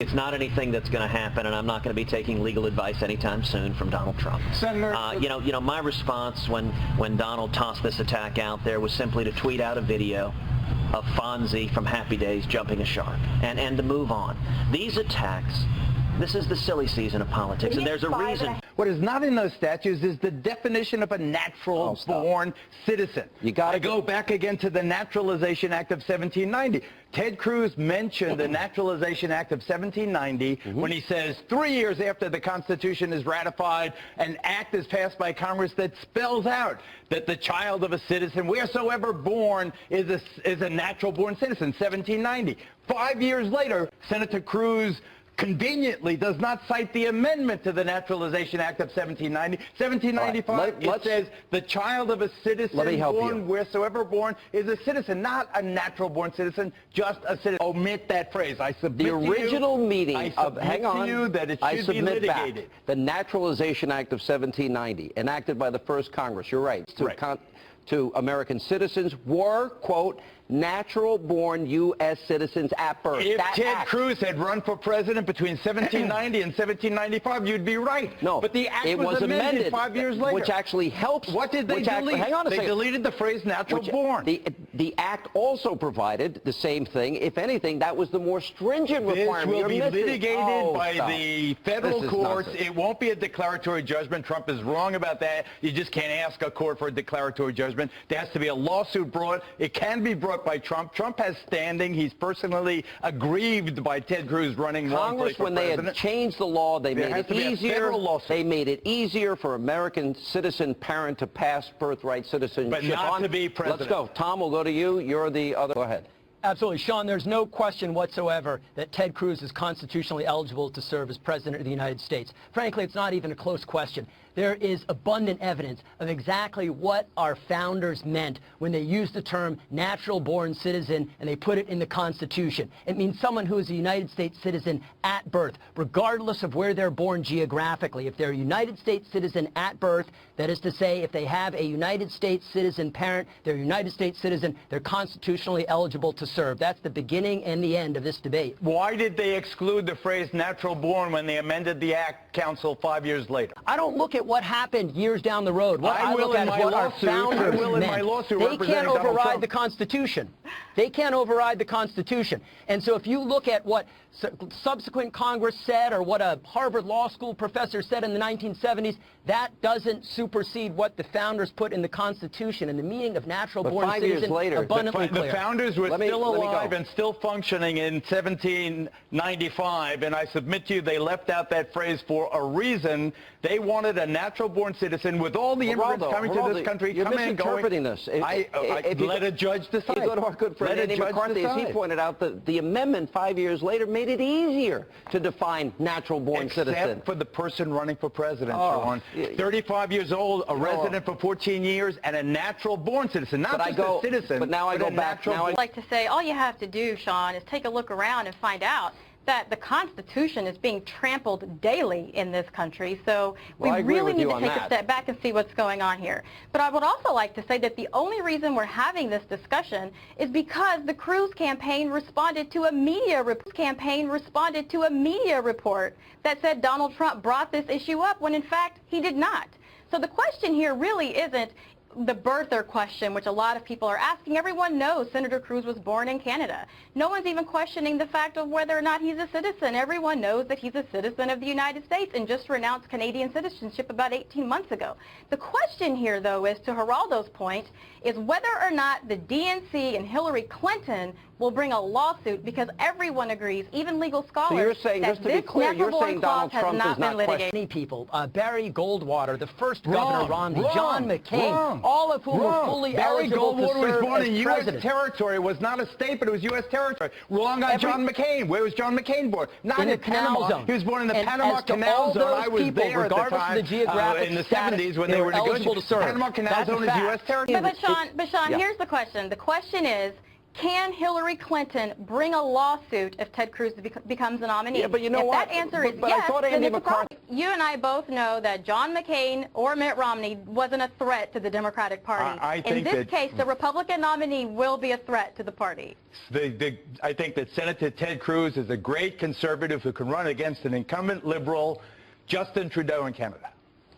It's not anything that's going to happen, and I'm not going to be taking legal advice anytime soon from Donald Trump. Senator, you know, my response when Donald tossed this attack out there was simply to tweet out a video of Fonzie from Happy Days jumping a shark and to move on. These attacks, this is the silly season of politics, and there's a reason. What is not in those statutes is the definition of a natural-born citizen. You got to go back again to the Naturalization Act of 1790. Ted Cruz mentioned the Naturalization Act of 1790 when he says 3 years after the Constitution is ratified, an act is passed by Congress that spells out that the child of a citizen, wheresoever born, is a natural-born citizen, 1790. 5 years later, Senator Cruz conveniently does not cite the amendment to the Naturalization Act of 1790. 1795, it says the child of a citizen born wheresoever born is a citizen, not a natural-born citizen, just a citizen. Omit that phrase. I submit the original meaning of, hang on, to you that it should be litigated. Back. The Naturalization Act of 1790, enacted by the first Congress, you're right, to American citizens were, quote, natural-born U.S. citizens at birth. If Ted Cruz had run for president between 1790 and 1795, you'd be right. No, but the act was amended 5 years later. Which actually helps. What did they delete? Hang on a second. They deleted the phrase natural-born. The act also provided the same thing. If anything, that was the more stringent requirement. This will be litigated by the federal courts. It won't be a declaratory judgment. Trump is wrong about that. You just can't ask a court for a declaratory judgment. There has to be a lawsuit brought. It can be brought by Trump. Trump has standing. He's personally aggrieved by Ted Cruz running Congress, when they had changed the law, they made it easier. They made it easier for American citizen parent to pass birthright citizenship. But not to be president. Let's go. Tom, we'll go to you. You're the other. Go ahead. Absolutely. Sean, there's no question whatsoever that Ted Cruz is constitutionally eligible to serve as President of the United States. Frankly, it's not even a close question. There is abundant evidence of exactly what our founders meant when they used the term natural-born citizen and they put it in the Constitution. It means someone who is a United States citizen at birth, regardless of where they're born geographically. If they're a United States citizen at birth, that is to say, if they have a United States citizen parent, they're a United States citizen, they're constitutionally eligible to serve. That's the beginning and the end of this debate. Why did they exclude the phrase natural-born when they amended the Act, Council, 5 years later? I don't look at what happened years down the road. What I look at is what our founders meant. They can't override the Constitution. They can't override the Constitution. And so if you look at what subsequent Congress said or what a Harvard Law School professor said in the 1970s, that doesn't supersede what the founders put in the Constitution. And the meaning of natural-born citizen abundantly clear. The founders were still alive and still functioning in 1795, and I submit to you they left out that phrase for a reason. They wanted a natural-born citizen with all the immigrants coming to this country. You're misinterpreting this. Let a judge decide. You go to our good friend Andy McCarthy, as he pointed out, the amendment 5 years later made it easier to define natural-born citizen. Except for the person running for president, Sean. 35 years old, a resident for 14 years, and a natural-born citizen, not just a citizen, but now I go back. I'd like to say all you have to do, Sean, is take a look around and find out that the Constitution is being trampled daily in this country. So we really need to take a step back and see what's going on here. But I would also like to say that the only reason we're having this discussion is because the Cruz campaign responded to a media report that said Donald Trump brought this issue up when in fact he did not. So the question here really isn't the birther question, which a lot of people are asking. Everyone knows Senator Cruz was born in Canada. No one's even questioning the fact of whether or not he's a citizen. Everyone knows that he's a citizen of the United States and just renounced Canadian citizenship about 18 months ago. The question here, though, is, to Geraldo's point, is whether or not the DNC and Hillary Clinton will bring a lawsuit, because everyone agrees, even legal scholars, so you're saying, that just to be clear, you're saying Donald Trump has not been litigated. Many people, Barry Goldwater, the first Governor Romney, John McCain, all of whom were fully eligible to serve as president. Barry Goldwater was born in U.S. territory. It was not a state, but it was U.S. territory. Wrong on John McCain. Where was John McCain born? Not in the Panama Zone. He was born in the Panama Canal Zone. I was there at the time, in the 70s, when they were negotiating. The Panama Canal Zone is U.S. territory. But Sean, here's the question. The question is, Can Hillary Clinton bring a lawsuit if Ted Cruz becomes a nominee? Yeah, but you know if what? That answer is but yes, I thought then Andy it's a problem. McCarthy... You and I both know that John McCain or Mitt Romney wasn't a threat to the Democratic Party. In this case, the Republican nominee will be a threat to the party. I think that Senator Ted Cruz is a great conservative who can run against an incumbent liberal, Justin Trudeau, in Canada.